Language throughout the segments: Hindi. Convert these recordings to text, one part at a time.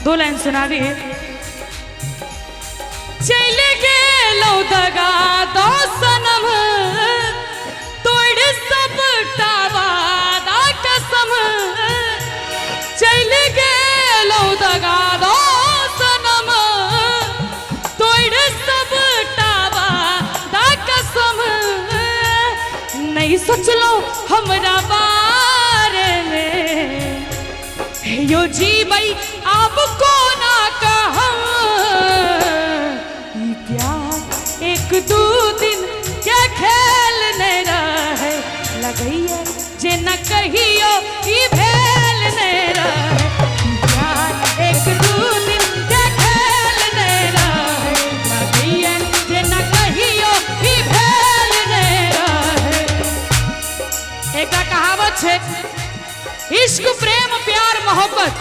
दो लाइन सुना दी। चल गेलो दगा दो सनम तोड़ सब वादा कसम। चल गेलो दगा दो सनम तोड़ सब वादा कसम। नहीं सोच लो हमरा बारे में यो जी भाई आपको ना कहूं। प्यार एक दो दिन क्या खेलने रहे लगइए जे न कहियो ई भेलने रहे। प्यार एक दो दिन क्या खेलने रहे लगइए जे न कहियो ई भेलने रहे। एक कहावत है इश्क प्रेम प्यार मोहब्बत।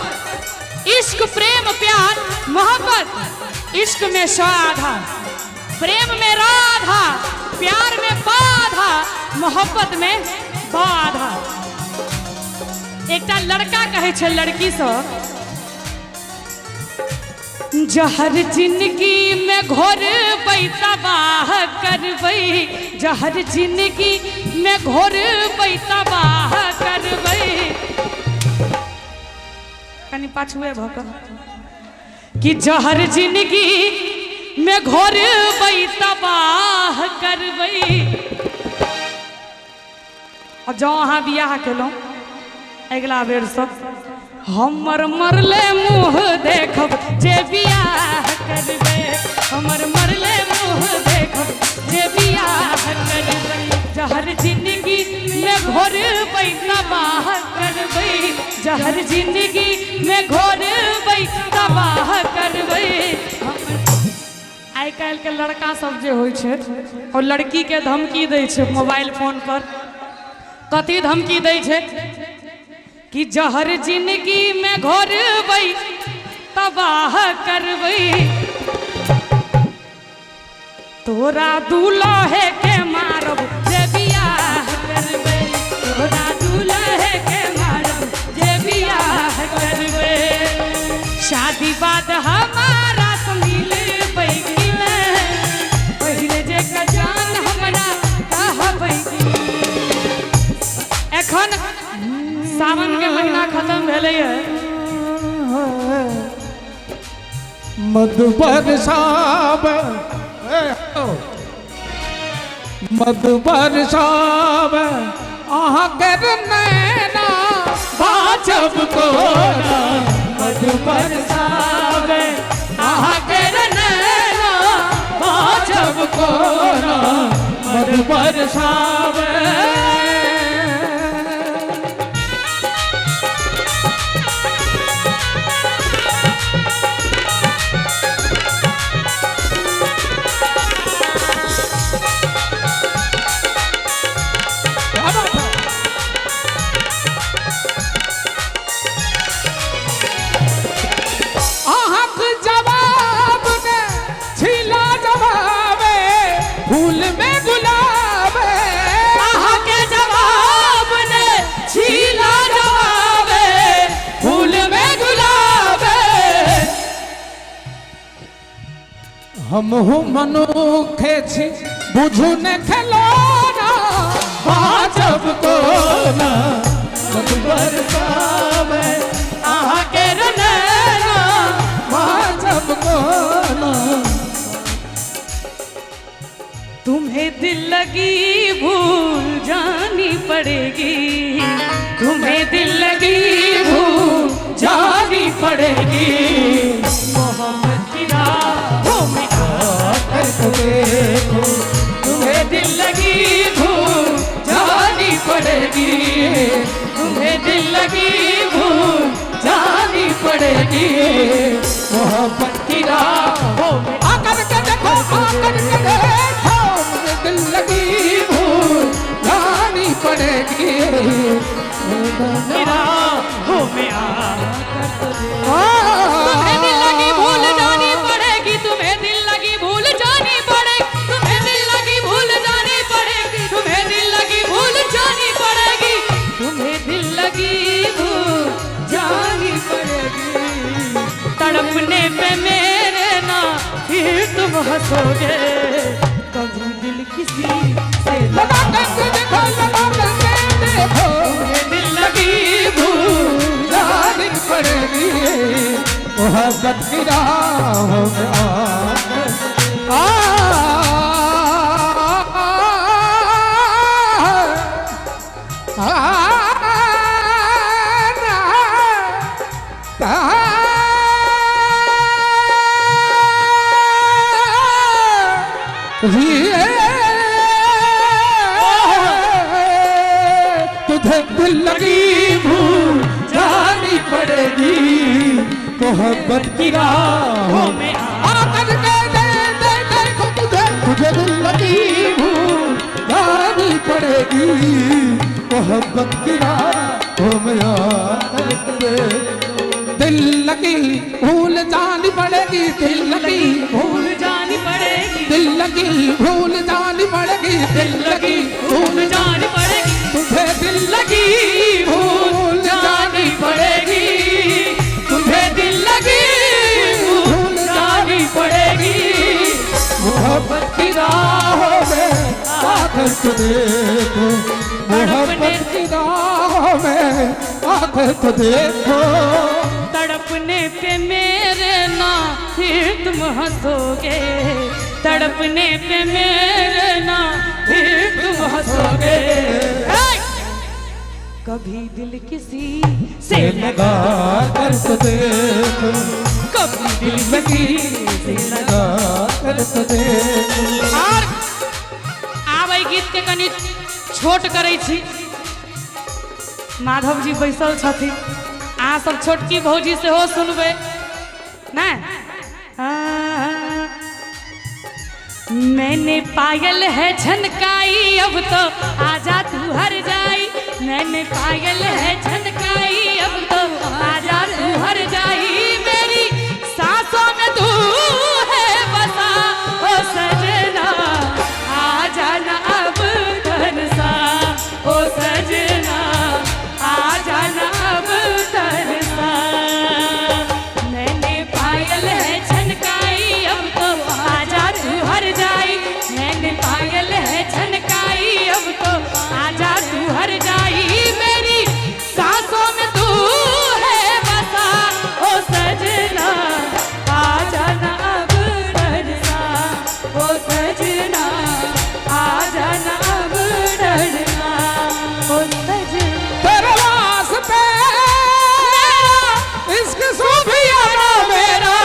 इश्क प्रेम प्यार मोहब्बत। इश्क में स्वाधा प्रेम में राधा प्यार में बाधा मोहब्बत में बाधा। एक लड़का कहे छे लड़की से जहर जिंदगी में घोर तबाह करबई। जहर जिंदगी में घोर तबाह करबई। कनी पाछुए भक कि जहर जिंदगी में घोर तबाह करबई। और जो अहाँ बियाह केलौं अगला बेर सब हमर मरले मुँह देखब जे बियाह करबे। हमर मरले मुँह देखब जे बियाह करबे। जहर जिंदगी में घोर तबाह करबे। जहर जिंदगी में घोर तबाह करबे। आइ काल्हि के लड़का सब जे होइ छे और लड़की के धमकी दै छे मोबाइल फोन पर। कथी धमकी दै छे कि जहर जिंदगी में घोरबई तबाह करबई। तोरा दूल्हे के मारब जे बियाह करबे। तोरा दूल्हे के मारब जे बियाह करबे। शादी बाद हमारा से मिलबै कि नहीं पहिले जे का जान हमरा कहबै। एखन सावन के महीना खत्म भेलै है। मधु बरसावे मधु बरसावे अहाँ के नैना बाजब कोना। मधु बरसावे अहाँ के नैना बाजब कोना। मधु बरसावे हम मनुखे छी बुझू ने खिलौना बाजब कोना। मधु बरसावे अहाँ के नैना बाजब कोना। तुम्हें दिल लगी भूल जानी पड़ेगी। तुम्हें दिल लगी भूल जानी पड़ेगी। मोहब्बत की राहों में देखो तुम्हें दिल लगी भूल जानी पड़ेगी। तुम्हें दिल लगी भूल जानी पड़ेगी। मोहब्बत की राहों में आकर के देखो आकर के देखो मुझे दिल लगी भूल जानी पड़ेगी। राहों में तुम्हें दिल लगी भूल जानी पड़ेगी। तुम्हें दिल लगी भूल जानी पड़ेगी। तुम्हें दिल लगी भूल जानी पड़ेगी। तुम्हें दिल लगी भूल जानी पड़ेगी। तुम्हें दिल लगी भूल जानी पड़ेगी। तड़पने पे मेरे ना फिर तुम हंसोगे, कभी दिल किसी से लगा करके देखो, लगा करके देखो, ये दिल लगी भूल जानी पड़ेगी मोहब्बत की राहों में तुझे दिल लगी भूल जानी पड़ेगी मोहब्बत की राहों में आकर के देखो, तुझे दिल लगी भूल जानी पड़ेगी मोहब्बत की राहों में आकर के दिल लगी भूल जानी पड़ेगी, दिल लगी भूल जानी पड़ेगी, दिल लगी भूल जानी पड़ेगी, दिल लगी भूल जानी पड़ेगी, तुझे दिल लगी भूल जानी पड़ेगी, तुझे दिल लगी भूल जानी पड़ेगी मोहब्बत की राहों में आकर तो देखो, मोहब्बत की राहों में आकर तो देखो, तड़पने पे मेरे ना फिर तुम हंसोगे, तड़पने पे मेरे ना फिर तुम हंसोगे, कभी दिल किसी से लगा कर तो देखो, कभी दिल लगी से लगा कर तो देखो। और आब एहि गीत के कनि छोट करै छी, माधव जी बैसल छथिन, अहाँ सब छोटकी भौजी से हो सुनबै ना। मैंने पायल है झनकाई अब तो आजा तू हर जाई, मैंने पायल है झनकाई अब तो आजा तू हर जाई, मेरी सांसों में तू है बसा ओ सजना, आजा ना अब तरसा ओ सजना, आजा ना अब तरसा, मैंने पायल है झनकाई अब तो आजा तू हर जाई, मैंने पायल है झनकाई अब तो आजा तू हर जाई, मेरी सांसों में तू है बसा ओ सजना, आजा ना अब डरना ओ सजना, आजा ना अब डरना ओ सजना। तेरे वास्ते इश्क सूफियाना मेरा,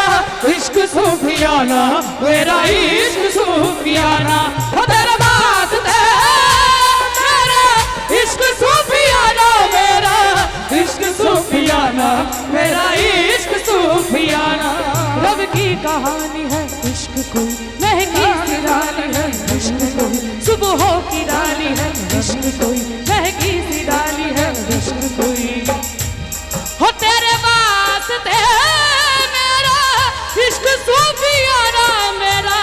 इश्क सूफियाना मेरा, इश्क सूफियाना तेरे वास्ते मेरा, इश्क सूफियाना मेरा, इश्क सूफियाना मेरा, इश्क सूफियाना। रब की कहानी है इश्क कोई महकी सी रानी है, इश्क कोई सुबहों की रानी है, इश्क कोई महकी सी रानी है, इश्क कोई हो तेरे वास्ते मेरा, इश्क सूफियाना मेरा,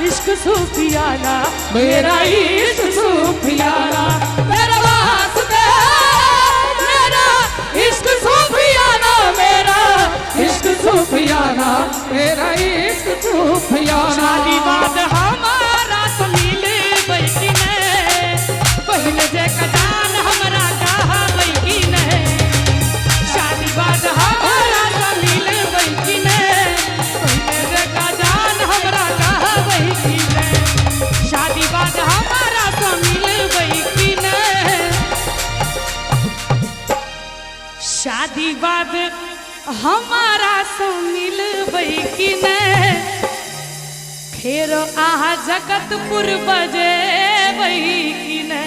इश्क सूफियाना मेरा, इश्क सूफियाना तेरे वास्ते मेरा, इश्क सूफियाना मेरा, इश्क सूफियाना मेरा, इश्क सूफियाना। शादी बाद हमारा तो मिले बैठी ने, पहले जे कजान हमरा कहा बैठी ने, शादी बाद हमारा तो मिले बैठी ने, पहले जे कजान हमरा कहा बैठी ने, शादी बाद हमारा तो मिले बैठी ने, शादी बाद हमारा सो मिलबै कि ने, फेर आहा जगतपुर बजेबै कि ने।